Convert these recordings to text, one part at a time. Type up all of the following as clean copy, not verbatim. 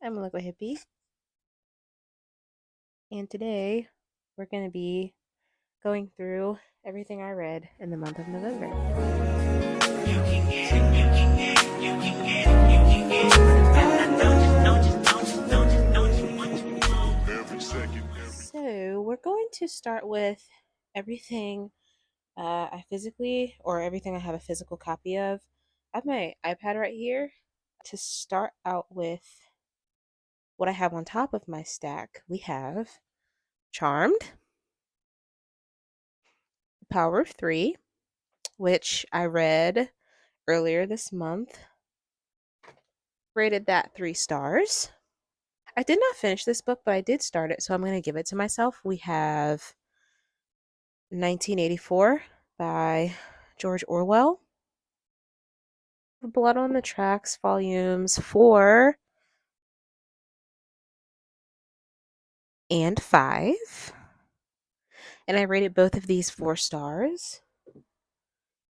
I'm a local hippie, and today we're going to be going through everything I read in the month of November. So, we're going to start with everything I physically, or everything I have a physical copy of. I have my iPad right here. To start out with what I have on top of my stack, we have Charmed, Power of Three, which I read earlier this month. Rated that 3 stars. I did not finish this book, but I did start it, so I'm going to give it to myself. We have 1984 by George Orwell. Blood on the Tracks, volumes 4 and 5. And I rated both of these 4 stars.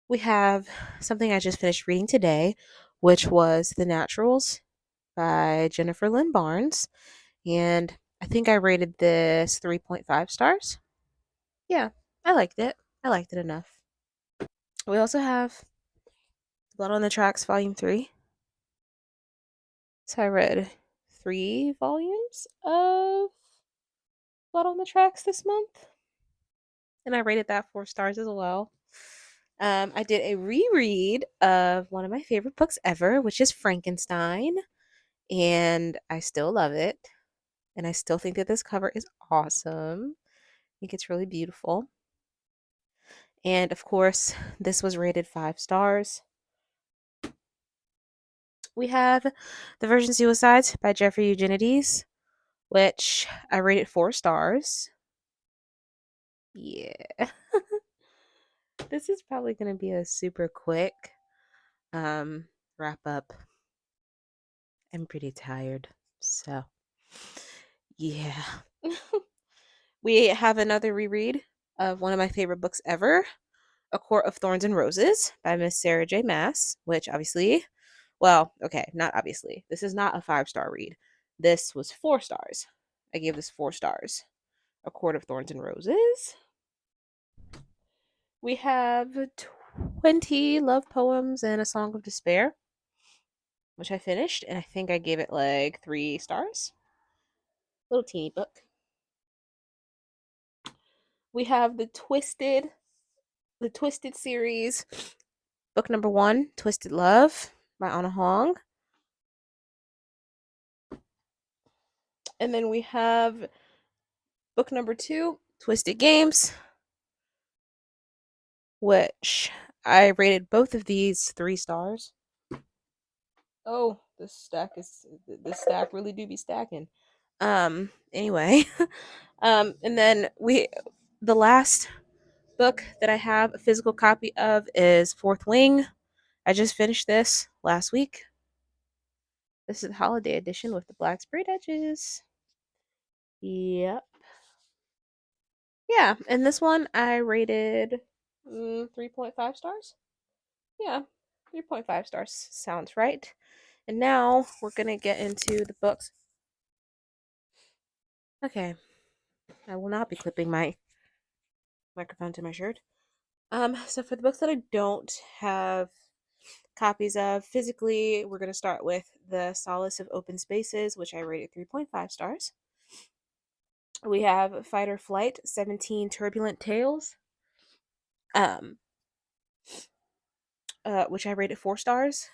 We have something I just finished reading today, which was The Naturals by Jennifer Lynn Barnes. And I think I rated this 3.5 stars. Yeah, I liked it. I liked it enough. We also have Blood on the Tracks, Volume 3. So I read 3 volumes of Blood on the Tracks this month. And I rated that 4 stars as well. I did a reread of one of my favorite books ever, which is Frankenstein. And I still love it. And I still think that this cover is awesome. I think it's really beautiful. And of course, this was rated 5 stars. We have The Virgin Suicides by Jeffrey Eugenides, which I rated 4 stars. Yeah. This is probably going to be a super quick wrap up. I'm pretty tired. So, yeah. We have another reread of one of my favorite books ever, A Court of Thorns and Roses by Miss Sarah J. Maas, which obviously, well, okay, not obviously. This is not a 5-star read. This was 4 stars. I gave this 4 stars. A Court of Thorns and Roses. We have 20 love poems and a song of despair, which I finished, and I think I gave it like 3 stars. Little teeny book. We have the Twisted series, book number 1, Twisted Love by Anna Hong. And then we have book number 2, Twisted Games, which I rated both of these 3 stars. Oh, this stack really do be stacking. Anyway, and then the last book that I have a physical copy of is Fourth Wing. I just finished this last week. This is the holiday edition with the black sprayed edges. Yep. Yeah, and this one I rated 3.5 stars. Yeah, 3.5 stars sounds right. And now we're going to get into the books. Okay. I will not be clipping my microphone to my shirt. So for the books that I don't have copies of physically, we're going to start with The Solace of Open Spaces, which I rated 3.5 stars. We have Fight or Flight, 17 Turbulent Tales, which I rated 4 stars.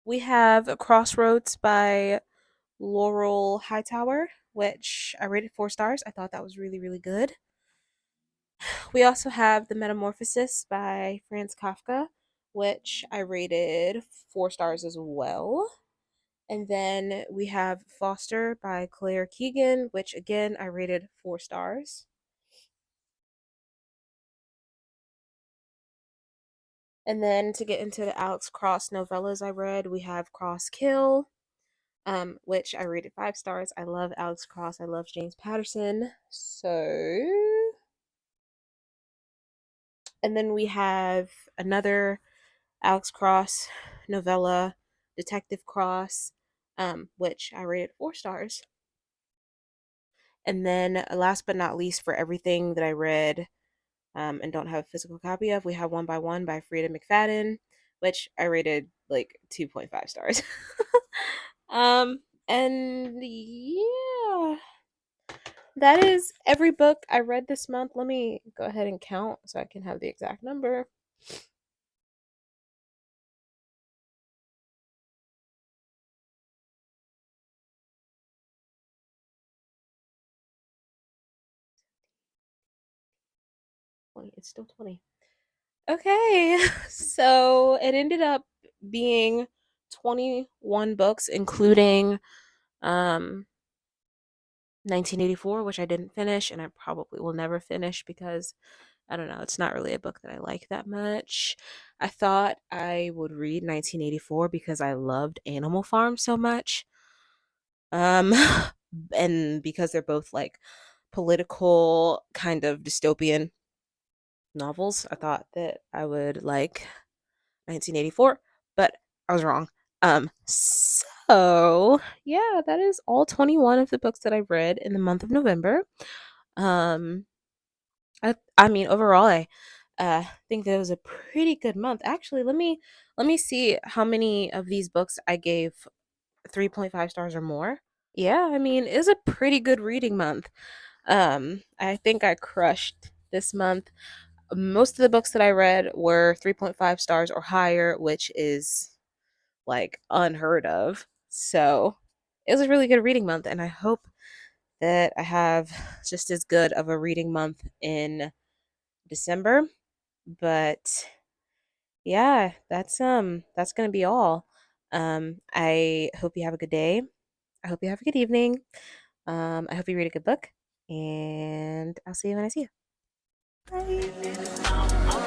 We have Crossroads by Laurel Hightower, which I rated 4 stars. I thought that was really, really good. We also have The Metamorphosis by Franz Kafka, which I rated 4 stars as well. And then we have Foster by Claire Keegan, which again I rated 4 stars. And then to get into the Alex Cross novellas I read, we have Cross Kill, which I rated 5 stars. I love Alex Cross. I love James Patterson. So, and then we have another Alex Cross novella, Detective Cross, which I rated 4 stars. And then, last but not least, for everything that I read and don't have a physical copy of, we have One by One by Frida McFadden, which I rated like 2.5 stars. And yeah, that is every book I read this month. Let me go ahead and count so I can have the exact number. It's still 20. Okay, so it ended up being 21 books, including um 1984, which I didn't finish, and I probably will never finish because I don't know, it's not really a book that I like that much. I thought I would read 1984 because I loved Animal Farm so much. Um, and because they're both like political kind of dystopian novels, I thought that I would like 1984, but I was wrong. So yeah, that is all 21 of the books that I read in the month of November. Um, I mean, overall, I think that was a pretty good month. Actually, let me see how many of these books I gave 3.5 stars or more. Yeah, I mean, it's a pretty good reading month. I think I crushed this month. Most of the books that I read were 3.5 stars or higher, which is like unheard of. So it was a really good reading month, and I hope that I have just as good of a reading month in December. But yeah, that's gonna be all. I hope you have a good day. I hope you have a good evening. I hope you read a good book, and I'll see you when I see you. Bye.